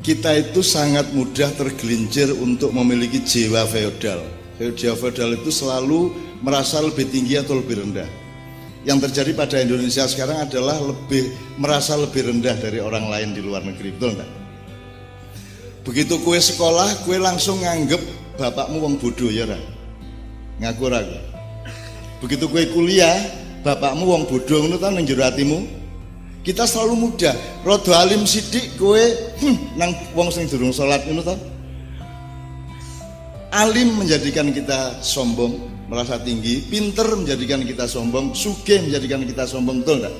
kita itu sangat mudah tergelincir untuk memiliki jiwa feodal. Jiwa feodal itu selalu merasa lebih tinggi atau lebih rendah. Yang terjadi pada Indonesia sekarang adalah merasa lebih rendah dari orang lain di luar negeri, betul enggak? Begitu kue sekolah, kue langsung nganggep bapakmu wong bodoh, ya ora? Ngaku ragu. Begitu kue kuliah, bapakmu wong bodoh, ngono ta nang jero atimu? Kita selalu mudah, rodo alim sidik kowe nang wong sing durung salat ngono to. Alim menjadikan kita sombong, merasa tinggi, pinter menjadikan kita sombong, sugih menjadikan kita sombong, betul enggak?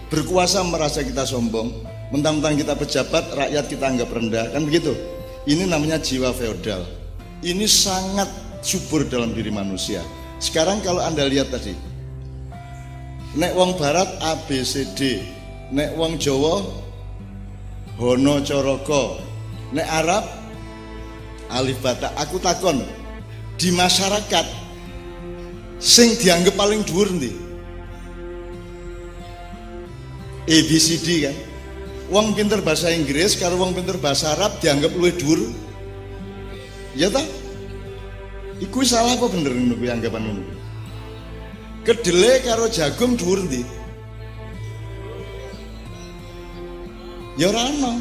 Berkuasa merasa kita sombong, mentang-mentang kita pejabat, rakyat kita anggap rendah, kan begitu? Ini namanya jiwa feodal. Ini sangat subur dalam diri manusia. Sekarang kalau Anda lihat tadi, nek wong barat A B C D, nek wong Jawa Hono Coroko, nek Arab Alif Bata. Aku takon, di masyarakat sing dianggap paling dhuwur ndi? A B C D kan. Wong pinter bahasa Inggris karo wong pinter bahasa Arab dianggap luwih dhuwur. Ya ta? Iku salah apa bener ngono kuwi anggapan ngono? Kedele karo jagung dhuwur ndi? Ya ora ono,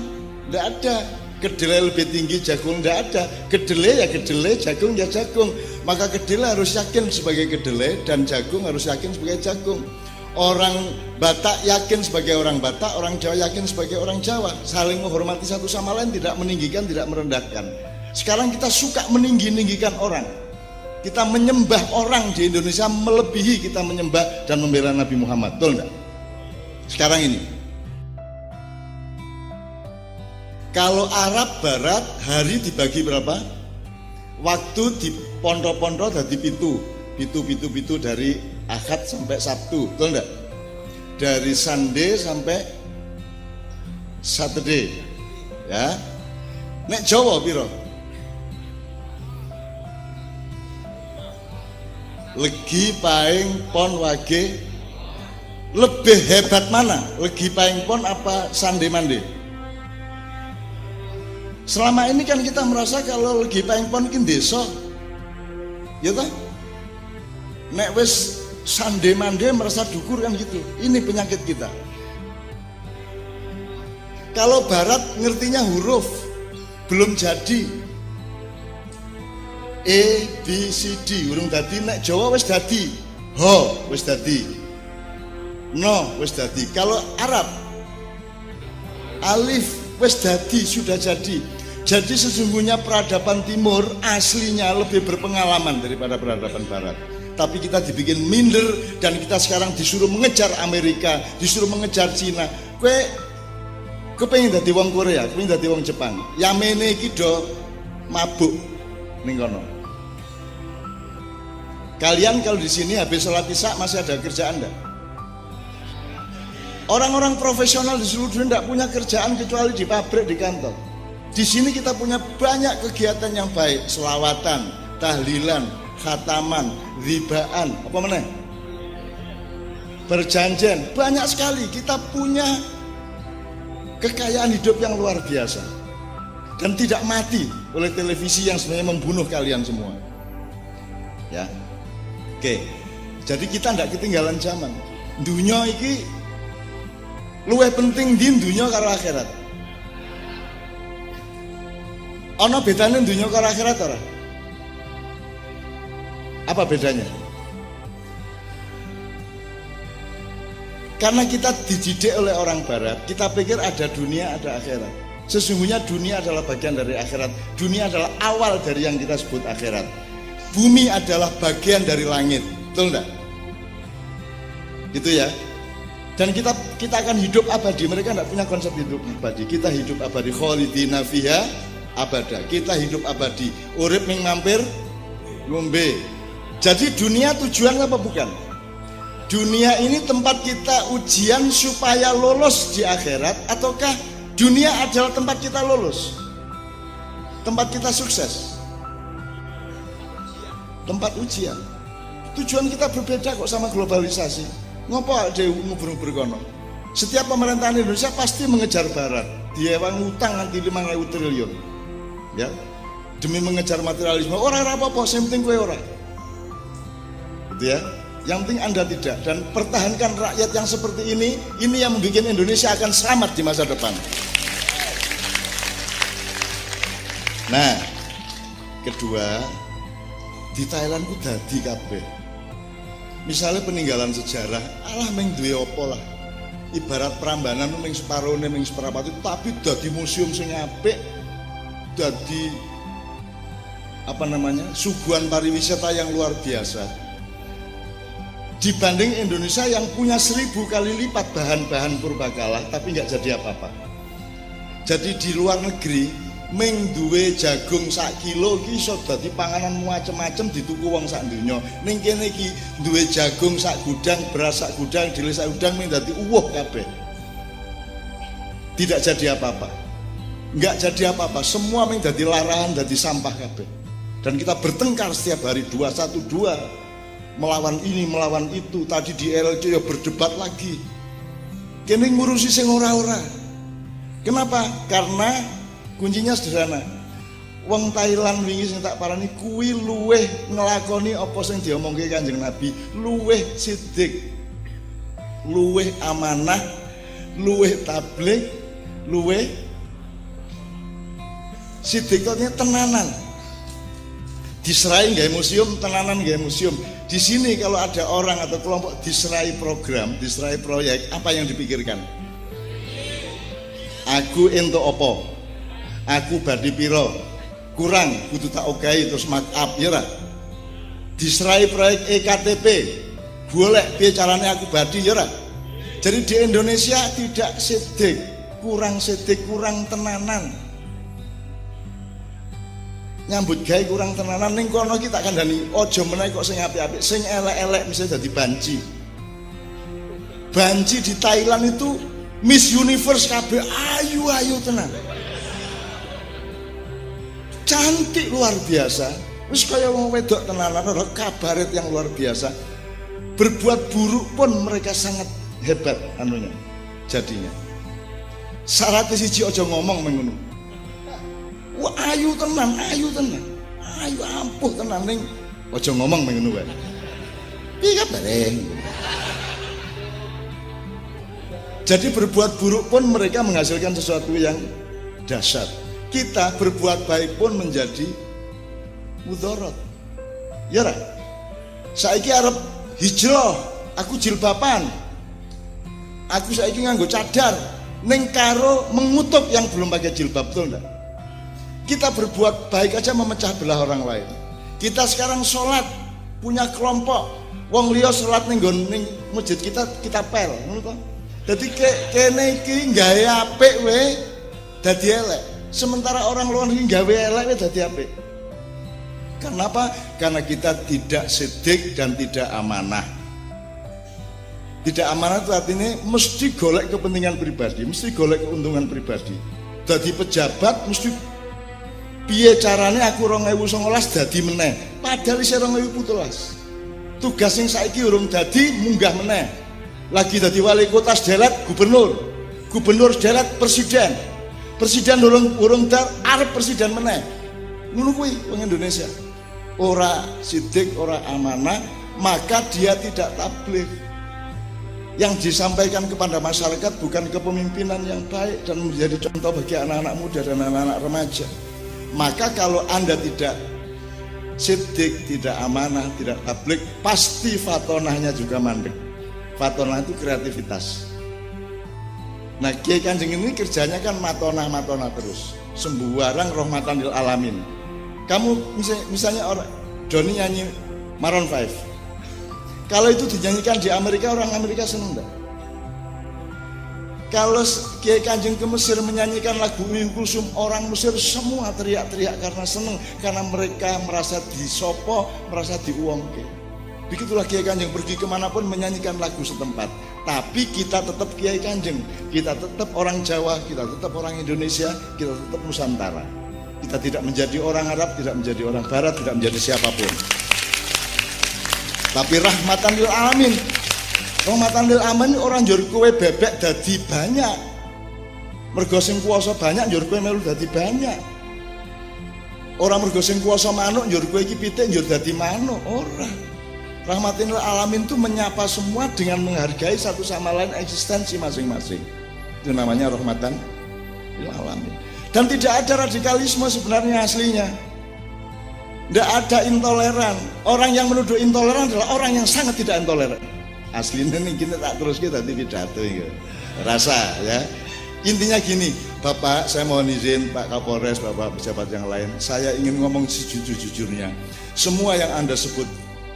ndak ada. Kedelai lebih tinggi, jagung ndak ada. Kedelai ya kedelai, jagung ya jagung. Maka kedelai harus yakin sebagai kedelai dan jagung harus yakin sebagai jagung. Orang Batak yakin sebagai orang Batak, orang Jawa yakin sebagai orang Jawa. Saling menghormati satu sama lain, tidak meninggikan, tidak merendahkan. Sekarang kita suka meninggikan orang. Kita menyembah orang di Indonesia melebihi kita menyembah dan membela Nabi Muhammad, betul enggak? Sekarang ini, kalau Arab Barat hari dibagi berapa? Waktu di pondok-pondok dari pitu dari Ahad sampai Sabtu, betul enggak? Dari Sunday sampai Saturday, ya. Nek Jawa piro? Legi paing pon wage. Lebih hebat mana? Legi paing pon apa Sunday Monday? Selama ini kan kita merasa kalau legi paing pon ki desa. Ya toh? Nek wis Sunday Monday merasa dukur kan gitu. Ini penyakit kita. Kalau Barat ngertinya huruf, belum jadi. E, B, C, D, urung dadi. Nek Jawa wis dadi. Ho wis dadi. No wis dadi. Kalau Arab alif wis dadi, sudah jadi. Jadi sesungguhnya peradaban timur aslinya lebih berpengalaman daripada peradaban barat. Tapi kita dibikin minder dan kita sekarang disuruh mengejar Amerika, disuruh mengejar Cina. Kowe pengen dadi wong Korea, pengen dadi wong Jepang. Yamene iki do mabuk ning kono. Kalian kalau di sini habis sholat isya masih ada kerjaan enggak? Orang-orang profesional di seluruh dunia enggak punya kerjaan kecuali di pabrik, di kantor. Di sini kita punya banyak kegiatan yang baik, selawatan, tahlilan, khataman, ribaan, apa mana? Perjanjian, banyak sekali. Kita punya kekayaan hidup yang luar biasa dan tidak mati oleh televisi yang sebenarnya membunuh kalian semua. Ya, oke. Jadi kita tidak ketinggalan zaman. Dunia ini luwih penting di dunia karo akhirat. Ono bedanya dunia karo akhirat ora? Apa bedanya? Karena kita dididik oleh orang barat, kita pikir ada dunia, ada akhirat. Sesungguhnya dunia adalah bagian dari akhirat. Dunia adalah awal dari yang kita sebut akhirat. Bumi adalah bagian dari langit, betul enggak? Gitu ya. Dan kita akan hidup abadi. Mereka enggak punya konsep hidup abadi. Kita hidup abadi, khalidina fiha abada. Kita hidup abadi. Urip ning mampir ngombe. Jadi dunia tujuan apa bukan? Dunia ini tempat kita ujian supaya lolos di akhirat, ataukah dunia adalah tempat kita lolos? Tempat kita sukses? Tempat ujian. Tujuan kita berbeda kok sama globalisasi. Ngopo ada ngubur-ngubur kono? Setiap pemerintahan Indonesia pasti mengejar barat. diewang utang nganti 5.000 triliun. Ya. Demi mengejar materialisme. Ora apa-apa, sing penting kowe ora. Gitu ya. Yang penting Anda tidak, dan pertahankan rakyat yang seperti ini yang membuat Indonesia akan selamat di masa depan. Nah, kedua, di Thailand ku dadi kabeh. Misalnya peninggalan sejarah, alah meng duwe apa lah. Ibarat Prambanan meng separone meng seprapat itu, tapi dadi museum sing apik, dadi suguhan pariwisata yang luar biasa. Dibanding Indonesia yang punya 1000 kali lipat bahan-bahan purbakala tapi nggak jadi apa-apa. Jadi di luar negeri meng duwe jagung sak kilo iki iso dadi panganan macem-macem dituku wong sak donya. Ning kene iki duwe jagung sak gudang, beras sak gudang, dile sak gudang meng dadi uwuh kabeh. Tidak jadi apa-apa. Nggak jadi apa-apa, semua meng dadi larahan, dadi sampah kabeh. Dan kita bertengkar setiap hari 212. Melawan ini, melawan itu. Tadi di LC ya berdebat lagi. Kene ngurusi sing ora-ora. Kenapa? Karena kuncinya sederhana. Wong Thailand wingi sing tak parani kuwi luweh nglakoni apa sing diomongke Kanjeng Nabi, luweh sidik, luweh amanah, luweh tabligh, luweh sidikane tenanan. Diserai nggak museum, tenanan nggak museum. Di sini kalau ada orang atau kelompok diserai program, diserai proyek, apa yang dipikirkan? Aku entuk opo? Aku badi piro? Kurang, kudu tak ogai terus mark up, ya ra? Diserai proyek EKTP, golek piye carane aku badi, ya ra? Jadi di Indonesia tidak sidik, kurang tenanan. Nyambut gawe kurang tenanan ning kono iki tak kandhani aja meneh kok sing apik-apik, sing elek-elek mesti dadi banci. Banci di Thailand itu Miss Universe kabeh ayu-ayu tenan. Cantik luar biasa. Wis kaya wong wedok tenanan, ora kabaret yang luar biasa. Berbuat buruk pun mereka sangat hebat anunya. Jadinya. Syaratnya siji aja ngomong mengono. Wah ayu tenan, ayu ampuh tenan ning aja ngomong ngono wae. Piye kabare? Jadi berbuat buruk pun mereka menghasilkan sesuatu yang dahsyat. Kita berbuat baik pun menjadi mudorot. Ya ra? Saiki arep hijrah, aku jilbaban. Aku saiki nganggo cadar ning karo mengutuk yang belum pakai jilbab, betul enggak? Kita berbuat baik aja memecah belah orang lain. Kita sekarang sholat punya kelompok, wong liya sholat ning masjid kita pel, ngono to. Dadi kene iki gawe apik we dadi elek. Sementara orang luar iki gawe elek we dadi apik. Kenapa? Karena kita tidak sidik dan tidak amanah. Tidak amanah itu artinya mesti golek kepentingan pribadi, mesti golek keuntungan pribadi. Dadi pejabat mesti piye carane aku 2019 dadi meneh, padahal isih 2017. Tugas sing saiki urung dadi munggah meneh. Lagi dadi wali kota sedelat gubernur sedelat presiden urung arep presiden meneh. Ngono kuwi wong Indonesia. Ora sidik, ora amanah, maka dia tidak tabligh. Yang disampaikan kepada masyarakat bukan kepemimpinan yang baik dan menjadi contoh bagi anak-anak muda dan anak-anak remaja. Maka kalau Anda tidak sidik, tidak amanah, tidak tabligh, pasti fatonahnya juga mandek. Fatonah itu kreativitas. Nah, Kiai Kanjeng ini kerjanya kan matonah terus. Sembuarang rahmatan lil alamin. Kamu misalnya orang Doni nyanyi Maroon 5. Kalau itu dinyanyikan di Amerika, orang Amerika seneng enggak? Kalau Kiai Kanjeng ke Mesir menyanyikan lagu Ummi Kulsum, orang Mesir semua teriak-teriak karena senang, karena mereka merasa disopo, merasa diuangke. Begitulah Kiai Kanjeng pergi kemanapun menyanyikan lagu setempat. Tapi kita tetap Kiai Kanjeng, kita tetap orang Jawa, kita tetap orang Indonesia, kita tetap Nusantara. Kita tidak menjadi orang Arab, tidak menjadi orang Barat, tidak menjadi siapapun. Tapi rahmatan lil alamin. Rahmatan lil alamin orang njur kowe bebek dadi banyak. Mergo sing kuwasa banyak njur kowe melu dadi banyak. Ora mergo sing kuwasa manuk njur kowe iki pitik njur dadi manuk, ora. Rahmatil alamin itu menyapa semua dengan menghargai satu sama lain eksistensi masing-masing. Itu namanya rahmatan lil alamin. Dan tidak ada radikalisme sebenarnya aslinya. Tidak ada intoleran. Orang yang menuduh intoleran adalah orang yang sangat tidak intoleran. Aslinya nih kita tak terus kita di pidato gitu. Rasa ya. Intinya gini, Bapak, saya mohon izin Pak Kapolres, Bapak pejabat yang lain, saya ingin ngomong sejujur-jujurnya. Semua yang Anda sebut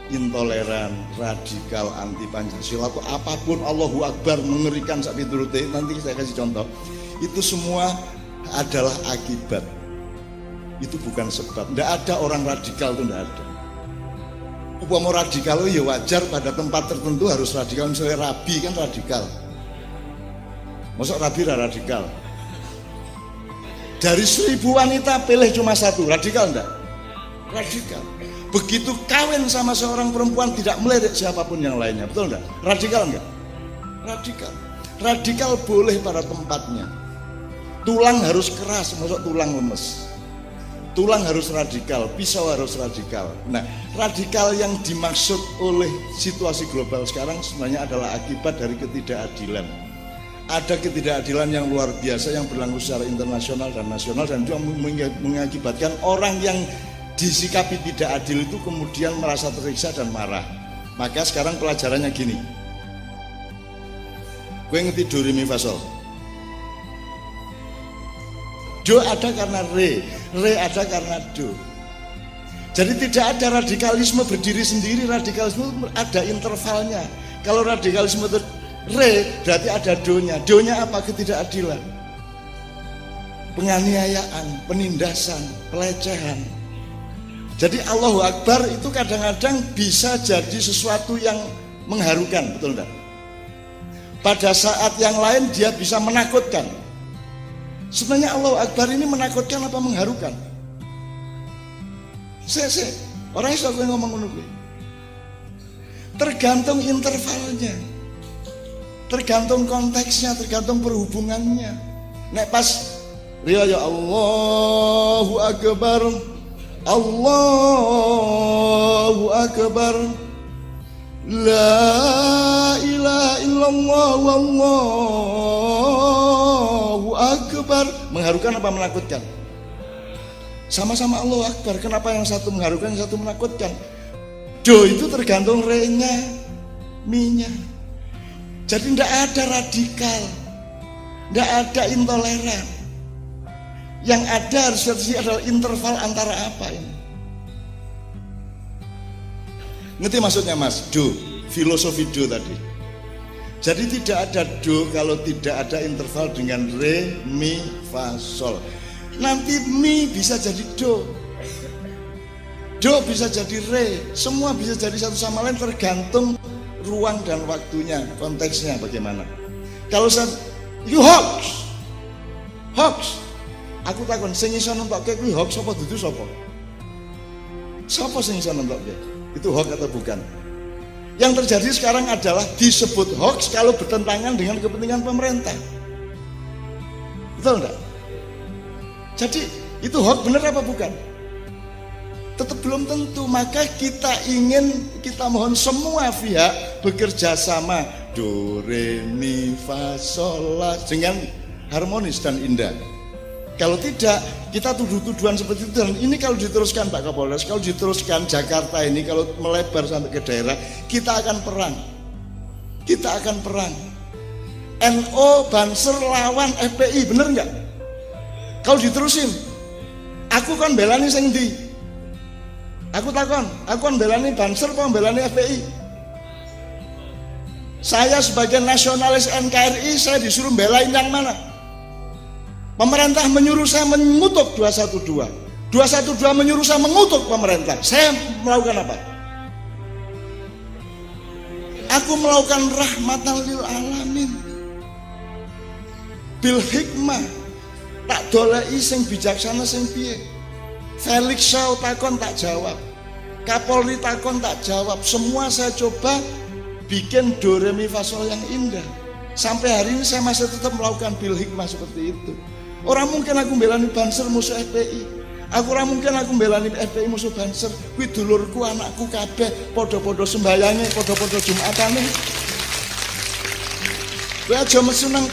intoleran, radikal, anti Pancasila, apapun Allahu Akbar, mengerikan sapi turute, nanti saya kasih contoh. Itu semua adalah akibat. Itu bukan sebab. Tidak ada orang radikal itu, tidak ada. Upama radikal itu ya wajar pada tempat tertentu harus radikal. Misalnya Rabi kan radikal. Masuk Rabi radikal. Dari 1000 wanita pilih cuma satu, radikal enggak? Radikal. Begitu kawin sama seorang perempuan tidak melirik siapapun yang lainnya, betul enggak? Radikal enggak? Radikal. Radikal boleh pada tempatnya. Tulang harus keras, masuk tulang lemes. Tulang harus radikal, pisau harus radikal. Nah, radikal yang dimaksud oleh situasi global sekarang sebenarnya adalah akibat dari ketidakadilan. Ada ketidakadilan yang luar biasa yang berlangsung secara internasional dan nasional, dan juga mengakibatkan orang yang disikapi tidak adil itu kemudian merasa tersiksa dan marah. Maka sekarang pelajarannya gini, gue ngerti do re mi fa sol. Do ada karena re ada karena do. Jadi tidak ada radikalisme berdiri sendiri, radikalisme ada intervalnya. Kalau radikalisme itu re berarti ada do-nya. Do-nya apa? Ketidakadilan, penganiayaan, penindasan, pelecehan. Jadi Allahu Akbar itu kadang-kadang bisa jadi sesuatu yang mengharukan, betul enggak? Pada saat yang lain dia bisa menakutkan. Sebenarnya Allahu Akbar ini menakutkan apa mengharukan? Orang iso kowe ngomong ngono kuwi. Tergantung intervalnya. Tergantung konteksnya, tergantung perhubungannya. Nek pas riya ya Allahu Akbar, Allahu Akbar, la ilaha illallah wallahu akbar, mengharukan apa menakutkan? Sama-sama Allahu Akbar. Kenapa yang satu mengharukan, yang satu menakutkan? Do itu tergantung re-nya, mi-nya. Jadi tidak ada radikal, tidak ada intoleran. Yang ada harus adalah interval antara apa ini? Ngerti maksudnya Mas? Do, filosofi do tadi. Jadi tidak ada do kalau tidak ada interval dengan re, mi, fa, sol. Nanti mi bisa jadi do, do bisa jadi re, semua bisa jadi satu sama lain tergantung ruang dan waktunya, konteksnya bagaimana. Kalau saya, you hoax, aku takon sing iso nentokke kuwi hoax apa dudu sapa? Sapa sing iso nentokke? Itu hoax atau bukan? Yang terjadi sekarang adalah disebut hoax kalau bertentangan dengan kepentingan pemerintah. Betul enggak? Jadi itu hoax benar apa bukan? Tetap belum tentu. Maka kita mohon semua pihak bekerja sama, do re mi fa sol la, dengan harmonis dan indah. Kalau tidak, kita tuduh-tuduhan seperti itu. Dan ini kalau diteruskan Pak Kapolres, kalau diteruskan Jakarta ini, kalau melebar sampai ke daerah, kita akan perang. Kita akan perang. NO Banser lawan FPI, bener nggak? Kalau diterusin, aku kan belani sing ndi? Aku takon, aku kan belani Banser apa belani FPI? Saya sebagai nasionalis NKRI, saya disuruh belain yang mana? Pemerintah menyuruh saya mengutuk 212. 212 menyuruh saya mengutuk pemerintah. Saya melakukan apa? Aku melakukan rahmatan lil alamin. Bil hikmah. Tak dolei sing bijaksana sing piye. Felix Shaw takon tak jawab. Kapolri takon tak jawab. Semua saya coba bikin do re mi fa sol yang indah. Sampai hari ini saya masih tetap melakukan bil hikmah seperti itu. Orang mungkin aku belani Banser musuh FPI. Orang mungkin aku belani FPI musuh Banser. Kuwi dulurku, anakku kabeh, podo-podo sembayange, podo-podo Jumatane. Kowe aja mesu nang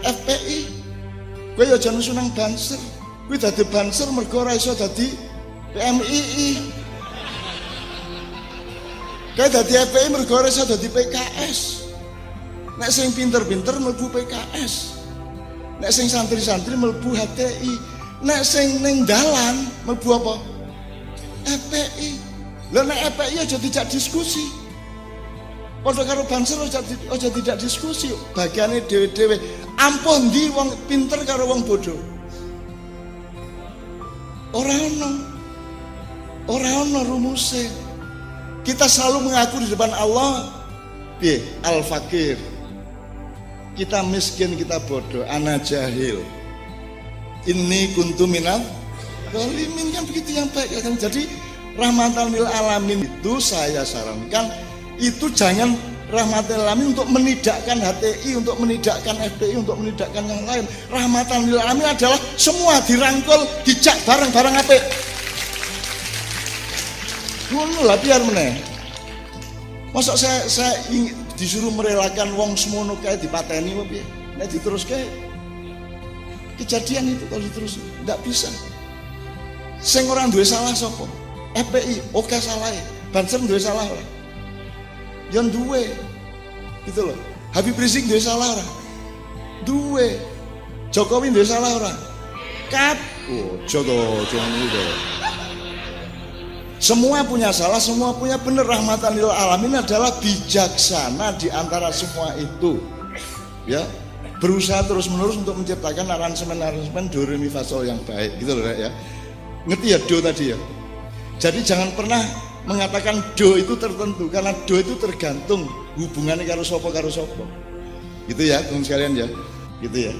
FPI. Kowe aja mesu nang Banser. Kowe dadi Banser mergo ora iso dadi PMII. Kowe dadi FPI mergo ora iso dadi PKS. Nek sing pinter-pinter mlebu PKS. Nek sing santri-santri mlebu HTI, nek sing ning dalan mlebu apa? FPI. Lah nek FPI aja tidak diskusi. Padha karo Banser aja tidak diskusi, bagiane dhewe-dhewe. Ampun ndi wong pinter karo wong bodoh. Ora ono rumuse. Kita selalu mengaku di depan Allah, piye? Al-Fakir. Kita miskin, kita bodoh, ana jahil. Ini kuntu minal zalimin, kan begitu yang baik kan. Jadi rahmatan lil alamin itu saya sarankan itu jangan rahmatan lil alamin untuk menidakkan HTI, untuk menidakkan FPI, untuk menidakkan yang lain. Rahmatan lil alamin adalah semua dirangkul, dijak bareng-bareng apik. Ngono lah biar meneh. Masa saya disuruh merelakan wong semono kae dipateni apa piye? Nek diteruske kejadian itu kalau diterus ndak bisa. Sing ora duwe salah sapa? FPI oke salahe. Banser duwe salah ora? Yang duwe. Gitu loh. Habib Rizik duwe salah ora? Duwe. Jokowi duwe salah ora? Jokowi. Semua punya salah, semua punya benar. Rahmatan lil alamin adalah bijaksana di antara semua itu. Ya, berusaha terus-menerus untuk menciptakan aransemen do re mi fa sol yang baik, gitu loh ya. Ngerti ya do tadi ya. Jadi jangan pernah mengatakan do itu tertentu, karena do itu tergantung hubungannya karo sopo. Gitu ya, teman sekalian ya. Gitu ya.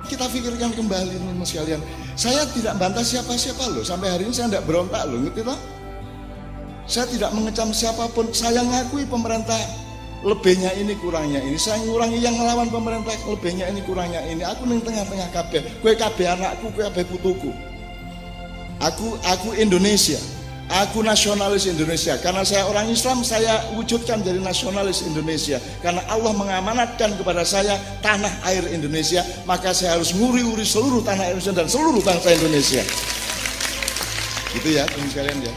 Kita pikirkan kembali teman sekalian. Saya tidak bantah siapa-siapa loh. Sampai hari ini saya tidak berontak loh, ngerti toh? Saya tidak mengecam siapapun. Saya ngakui pemerintah lebihnya ini, kurangnya ini. Saya ngurangi yang melawan pemerintah, lebihnya ini, kurangnya ini. Aku ning tengah-tengah kabeh. Kowe kabeh anakku, kowe kabeh putuku. Aku Indonesia. Aku nasionalis Indonesia. Karena saya orang Islam, saya wujudkan jadi nasionalis Indonesia. Karena Allah mengamanatkan kepada saya tanah air Indonesia, maka saya harus nguri-uri seluruh tanah air Indonesia dan seluruh bangsa Indonesia. Gitu ya, teman sekalian ya.